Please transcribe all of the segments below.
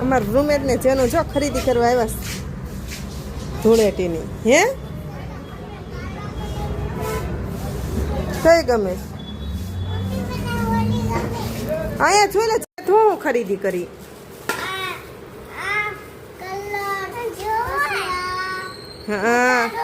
અમારા રૂમમેટ ને જેનું જો ખરીદી કરવા આવ્યા છે ધૂળેટીની હે કઈ ગમે અહીંયા જોઈ લે હું ખરીદી કરી હા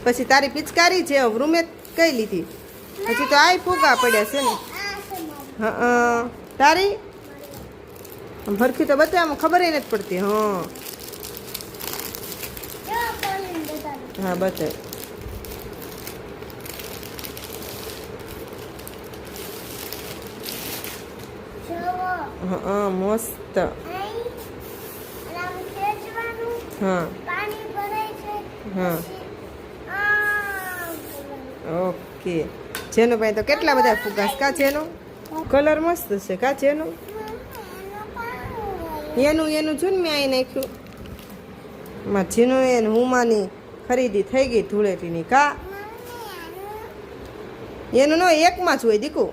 પછી તારી પિચકારી છે રૂમેત કઈ લીધી પછી તો આ ફૂગા પડ્યા છે ને હા તારી ભરખી તો બતાવે આમાં ખબર નથી પડતી હા હા બતાવે હા મસ્ત હા હા ઓકે જેનું ભાઈ તો કેટલા બધા ફુગાસ કા જેનો કલર મસ્ત છે કા જેનું એનું જો ને મેં આવી નાખ્યું માં જેનું એને હુમાની ખરીદી થઈ ગઈ ધૂળેટીની કા એનું ન એકમાં જ હોય દીકુ